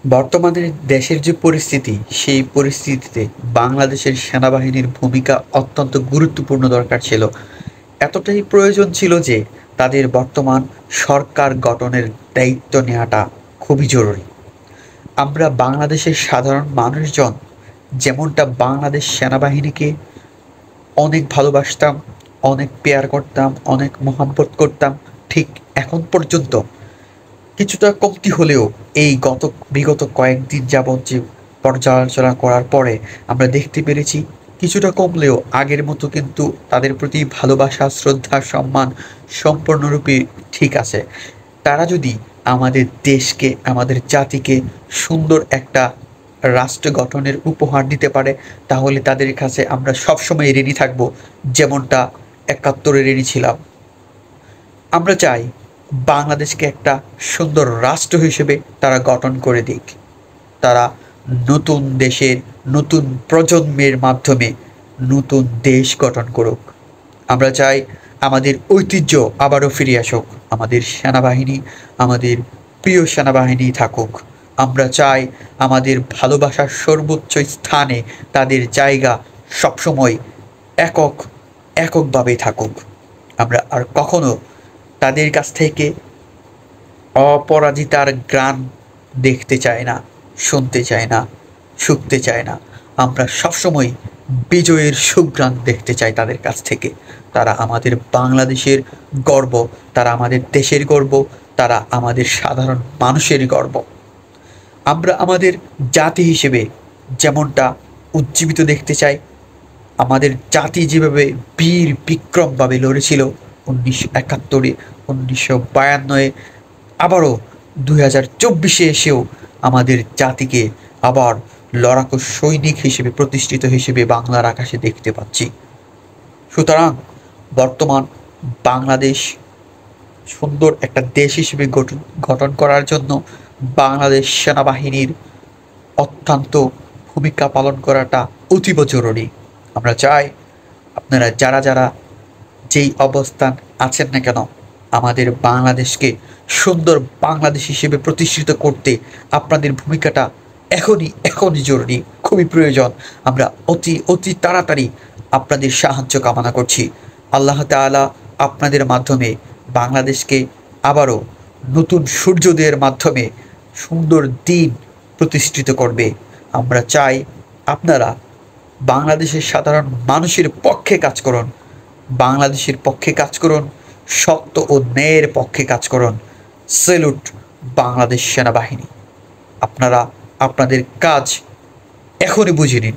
বর্তমানে দেশের যে পরিস্থিতি, সেই পরিস্থিতিতে বাংলাদেশের সেনাবাহিনীর ভূমিকা অত্যন্ত গুরুত্বপূর্ণ দরকার ছিল। এতটাই প্রয়োজন ছিল যে তাদের বর্তমান সরকার গঠনের দায়িত্ব নেওয়াটা খুবই জরুরি। আমরা বাংলাদেশের সাধারণ মানুষজন যেমনটা বাংলাদেশ সেনাবাহিনীকে অনেক ভালোবাসতাম, অনেক পেয়ার করতাম, অনেক মহাব্বত করতাম, ঠিক এখন পর্যন্ত কিছুটা কমতি হলেও এই বিগত কয়েকদিন যাবৎ যে পর্যালোচনা করার পরে আমরা দেখতে পেরেছি কিছুটা কমলেও আগের মতো কিন্তু তাদের প্রতি ভালোবাসা, শ্রদ্ধা, সম্মান সম্পূর্ণরূপে ঠিক আছে। তারা যদি আমাদের দেশকে, আমাদের জাতিকে সুন্দর একটা রাষ্ট্র গঠনের উপহার দিতে পারে, তাহলে তাদের কাছে আমরা সবসময় ঋণী থাকব, যেমনটা ৭১-এ ঋণী ছিলাম। আমরা চাই বাংলাদেশকে একটা সুন্দর রাষ্ট্র হিসেবে তারা গঠন করে দিক। তারা নতুন দেশের নতুন প্রজন্মের মাধ্যমে নতুন দেশ গঠন করুক। আমরা চাই আমাদের ঐতিহ্য আবারও ফিরে আসুক, আমাদের সেনাবাহিনী আমাদের প্রিয় সেনাবাহিনী থাকুক। আমরা চাই আমাদের ভালোবাসার সর্বোচ্চ স্থানে তাদের জায়গা সবসময় একক এককভাবে থাকুক। আমরা আর কখনো তাদের কাছ থেকে অপরাজিতার গ্রান দেখতে চায় না, শুনতে চায় না, শুকতে চায় না। আমরা সবসময় বিজয়ের সুঘ্রাণ দেখতে চাই তাদের কাছ থেকে। তারা আমাদের বাংলাদেশের গর্ব, তারা আমাদের দেশের গর্ব, তারা আমাদের সাধারণ মানুষের গর্ব। আমরা আমাদের জাতি হিসেবে যেমনটা উজ্জীবিত দেখতে চাই, আমাদের জাতি যেভাবে বীর বিক্রমভাবে লড়েছিল ১৯৭১-এ, ১৯৫২-এ, আবারও ২০২৪-এ এসেও আমাদের জাতিকে আবার লড়াকু সৈনিক হিসেবে প্রতিষ্ঠিত হিসেবে বাংলার আকাশে দেখতে পাচ্ছি। সুতরাং বর্তমান বাংলাদেশ সুন্দর একটা দেশ হিসেবে গঠন করার জন্য বাংলাদেশ সেনাবাহিনীর অত্যন্ত ভূমিকা পালন করাটা অতীব জরুরি। আমরা চাই আপনারা যারা যারা যেই অবস্থান আছেন না কেন, আমাদের বাংলাদেশকে সুন্দর বাংলাদেশ হিসেবে প্রতিষ্ঠিত করতে আপনাদের ভূমিকাটা এখনই জরুরি, খুবই প্রয়োজন। আমরা অতি অতি তাড়াতাড়ি আপনাদের সাহায্য কামনা করছি। আল্লাহ তাআলা আপনাদের মাধ্যমে বাংলাদেশকে আবারও নতুন সূর্যোদয়ের মাধ্যমে সুন্দর দিন প্রতিষ্ঠিত করবে। আমরা চাই আপনারা বাংলাদেশের সাধারণ মানুষের পক্ষে কাজ করুন, বাংলাদেশের পক্ষে কাজ করুন, সত্য ও ন্যায়ের পক্ষে কাজ করুন। সেলুট বাংলাদেশ সেনাবাহিনী। আপনারা আপনাদের কাজ এখনই বুঝে নিন।